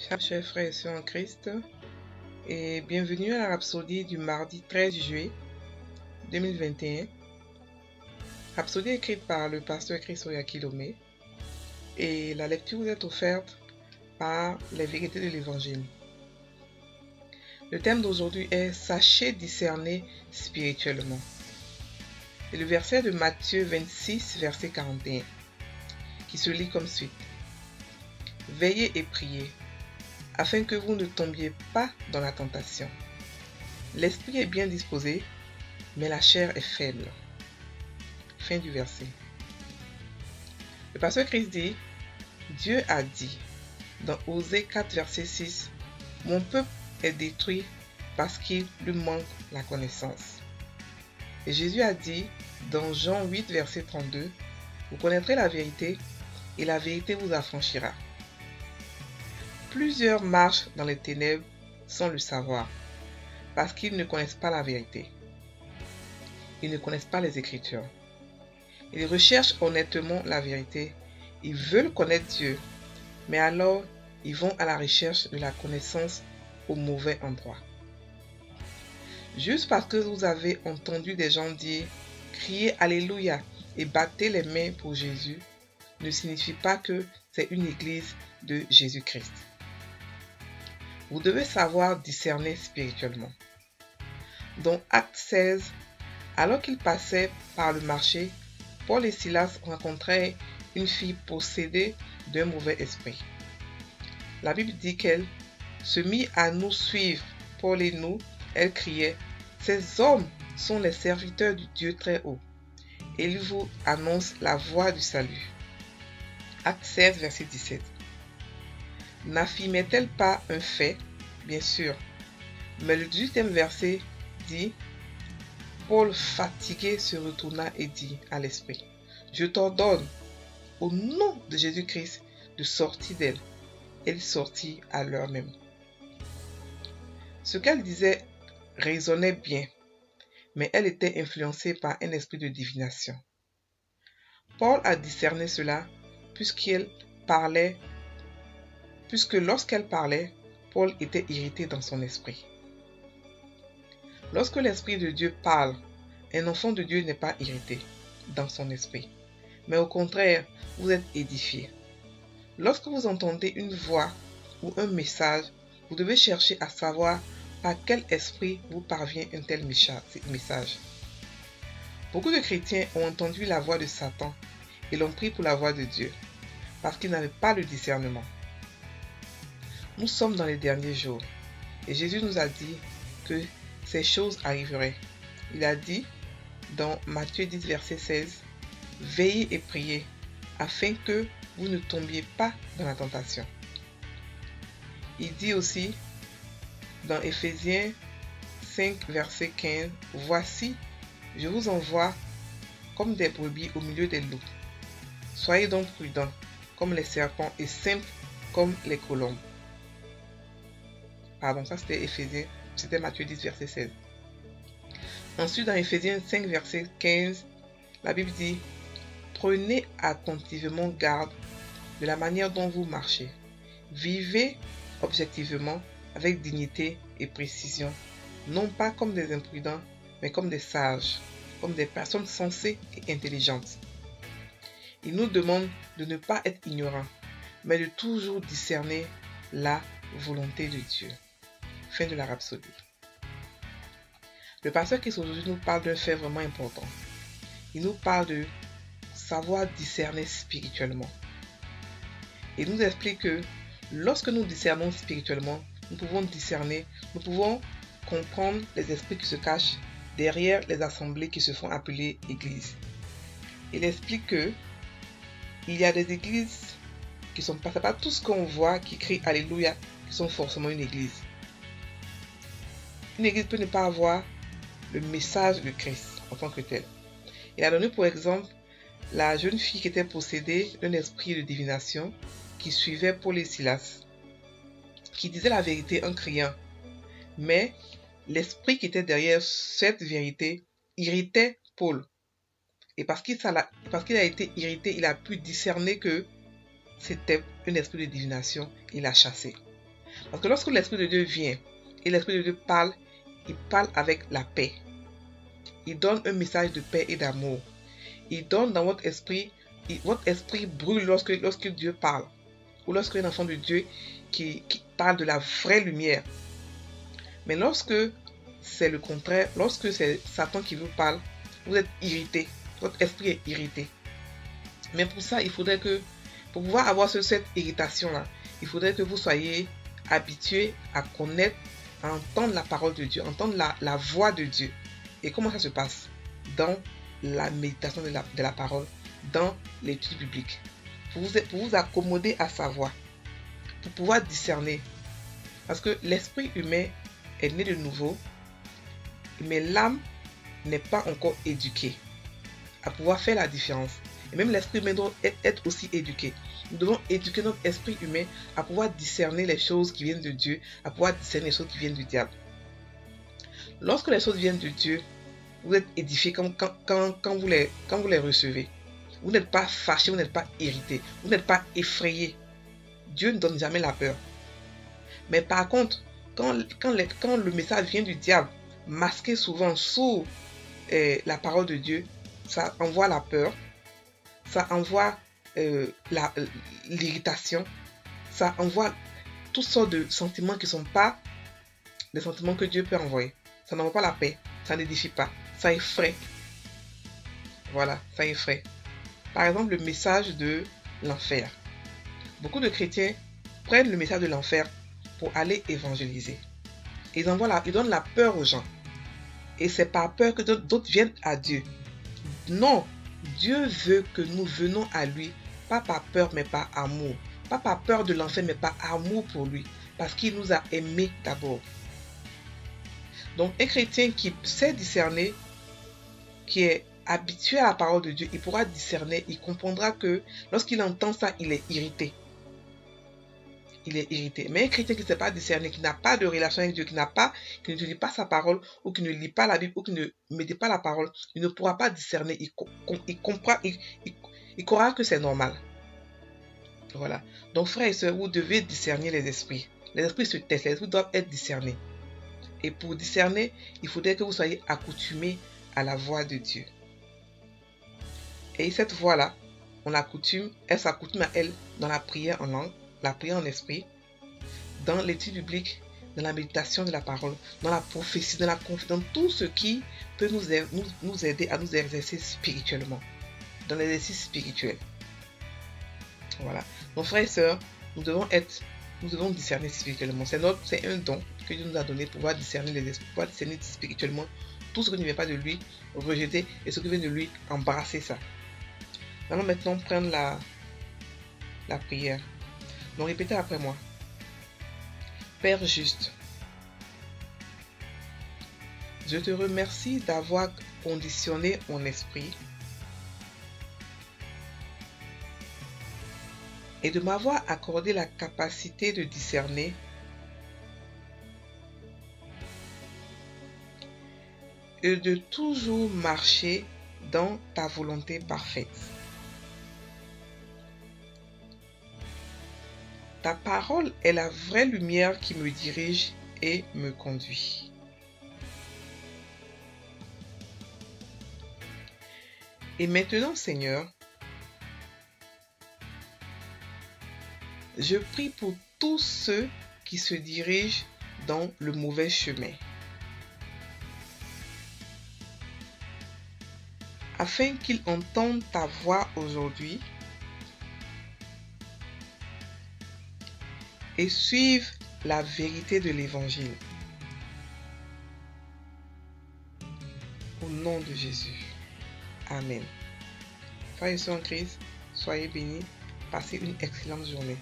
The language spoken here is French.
Chers frères et sœurs en Christ, et bienvenue à la Rhapsodie du mardi 13 juillet 2021. Rhapsodie écrite par le pasteur Christoya Kilomé, et la lecture vous est offerte par les vérités de l'Évangile. Le thème d'aujourd'hui est « Sachez discerner spirituellement ». Et le verset de Matthieu 26, verset 41, qui se lit comme suit. « Veillez et priez, afin que vous ne tombiez pas dans la tentation. L'esprit est bien disposé, mais la chair est faible. » Fin du verset. Le pasteur Christ dit, Dieu a dit, dans Osée 4, verset 6, « Mon peuple est détruit parce qu'il lui manque la connaissance. » Et Jésus a dit, dans Jean 8, verset 32, « Vous connaîtrez la vérité, et la vérité vous affranchira. » Plusieurs marchent dans les ténèbres sans le savoir, parce qu'ils ne connaissent pas la vérité. Ils ne connaissent pas les Écritures. Ils recherchent honnêtement la vérité. Ils veulent connaître Dieu, mais alors ils vont à la recherche de la connaissance au mauvais endroit. Juste parce que vous avez entendu des gens dire « Criez Alléluia » et battez les mains pour Jésus, ne signifie pas que c'est une église de Jésus-Christ. Vous devez savoir discerner spirituellement. Dans Acte 16, alors qu'ils passaient par le marché, Paul et Silas rencontraient une fille possédée d'un mauvais esprit. La Bible dit qu'elle se mit à nous suivre, Paul et nous. Elle criait, « Ces hommes sont les serviteurs du Dieu très haut, et ils vous annoncent la voie du salut. » Acte 16, verset 17. N'affirmait-elle pas un fait? Bien sûr. Mais le 18e verset dit, Paul fatigué se retourna et dit à l'esprit, « Je t'ordonne, au nom de Jésus-Christ, de sortir d'elle. » Elle sortit à l'heure même. Ce qu'elle disait résonnait bien, mais elle était influencée par un esprit de divination. Paul a discerné cela puisque lorsqu'elle parlait, Paul était irrité dans son esprit. Lorsque l'Esprit de Dieu parle, un enfant de Dieu n'est pas irrité dans son esprit, mais au contraire, vous êtes édifié. Lorsque vous entendez une voix ou un message, vous devez chercher à savoir par quel esprit vous parvient un tel message. Beaucoup de chrétiens ont entendu la voix de Satan et l'ont pris pour la voix de Dieu, parce qu'ils n'avaient pas le discernement. Nous sommes dans les derniers jours, et Jésus nous a dit que ces choses arriveraient. Il a dit, dans Matthieu 10, verset 16, « Veillez et priez, afin que vous ne tombiez pas dans la tentation. » Il dit aussi, dans Éphésiens 5, verset 15, « Voici, je vous envoie comme des brebis au milieu des loups. Soyez donc prudents comme les serpents et simples comme les colombes. » Pardon, ça c'était Matthieu 10, verset 16. Ensuite, dans Éphésiens 5, verset 15, la Bible dit, « Prenez attentivement garde de la manière dont vous marchez. Vivez objectivement, avec dignité et précision, non pas comme des imprudents, mais comme des sages, comme des personnes sensées et intelligentes. » Il nous demande de ne pas être ignorants, mais de toujours discerner la volonté de Dieu. Fin de la rhapsodie. Le pasteur qui aujourd'hui nous parle d'un fait vraiment important. Il nous parle de savoir discerner spirituellement. Il nous explique que lorsque nous discernons spirituellement, nous pouvons comprendre les esprits qui se cachent derrière les assemblées qui se font appeler églises. Il explique que il y a des églises qui sont pas tout ce qu'on voit qui crient Alléluia qui sont forcément une église. Une église peut ne pas avoir le message de Christ en tant que tel. Il a donné pour exemple la jeune fille qui était possédée d'un esprit de divination qui suivait Paul et Silas, qui disait la vérité en criant, mais l'esprit qui était derrière cette vérité irritait Paul. Et parce qu'il a été irrité, il a pu discerner que c'était un esprit de divination, il l'a chassé. Parce que lorsque l'Esprit de Dieu vient et l'Esprit de Dieu parle, il parle avec la paix. Il donne un message de paix et d'amour. Il donne dans votre esprit brûle lorsque Dieu parle. Ou lorsque un enfant de Dieu qui parle de la vraie lumière. Mais lorsque c'est le contraire, lorsque c'est Satan qui vous parle, vous êtes irrité. Votre esprit est irrité. Mais pour ça, il faudrait que, pour pouvoir avoir cette irritation-là, il faudrait que vous soyez habitué à connaître, à entendre la parole de Dieu, entendre la voix de Dieu. Et comment ça se passe? Dans la méditation de la parole, dans l'étude biblique. Pour vous accommoder à sa voix, pour pouvoir discerner. Parce que l'esprit humain est né de nouveau, mais l'âme n'est pas encore éduquée à pouvoir faire la différence. Et même l'esprit humain doit être aussi éduqué. Nous devons éduquer notre esprit humain à pouvoir discerner les choses qui viennent de Dieu, à pouvoir discerner les choses qui viennent du diable. Lorsque les choses viennent de Dieu, vous êtes édifié quand vous les recevez. Vous n'êtes pas fâché, vous n'êtes pas irrité, vous n'êtes pas effrayé. Dieu ne donne jamais la peur. Mais par contre, quand le message vient du diable, masqué souvent sous la parole de Dieu, ça envoie la peur, ça envoie l'irritation, ça envoie toutes sortes de sentiments qui ne sont pas des sentiments que Dieu peut envoyer. Ça n'envoie pas la paix, ça n'édifie pas, ça effraie. Voilà, ça effraie. Par exemple, le message de l'enfer. Beaucoup de chrétiens prennent le message de l'enfer pour aller évangéliser. Ils donnent la peur aux gens. Et c'est par peur que d'autres viennent à Dieu. Non, Dieu veut que nous venons à lui, pas par peur, mais par amour. Pas par peur de l'enfer, mais par amour pour lui. Parce qu'il nous a aimés d'abord. Donc, un chrétien qui sait discerner, qui est habitué à la parole de Dieu, il pourra discerner, il comprendra que lorsqu'il entend ça, il est irrité. Il est irrité. Mais un chrétien qui ne sait pas discerner, qui n'a pas de relation avec Dieu, qui ne lit pas sa parole, ou qui ne lit pas la Bible, ou qui ne médite pas la parole, il ne pourra pas discerner. Il croira que c'est normal. Voilà. Donc, frères et sœurs, vous devez discerner les esprits. Les esprits se testent, les esprits doivent être discernés. Et pour discerner, il faudrait que vous soyez accoutumés à la voix de Dieu. Et cette voix-là, elle s'accoutume à elle dans la prière en langue, la prière en esprit, dans l'étude biblique, dans la méditation de la parole, dans la prophétie, dans la confiance, dans tout ce qui peut nous aider à nous exercer spirituellement, dans l'exercice spirituel. Voilà. Donc frères et sœurs, nous devons discerner spirituellement. C'est un don que Dieu nous a donné pour pouvoir discerner les esprits, pouvoir discerner spirituellement tout ce qui ne vient pas de lui, rejeter, et ce qui vient de lui, embrasser ça. Allons maintenant prendre la prière. Donc répétez après moi. Père juste, je te remercie d'avoir conditionné mon esprit et de m'avoir accordé la capacité de discerner et de toujours marcher dans ta volonté parfaite. Ta parole est la vraie lumière qui me dirige et me conduit. Et maintenant, Seigneur, je prie pour tous ceux qui se dirigent dans le mauvais chemin, afin qu'ils entendent ta voix aujourd'hui et suivent la vérité de l'Évangile. Au nom de Jésus. Amen. Frères et sœurs en Christ, soyez bénis. Passez une excellente journée.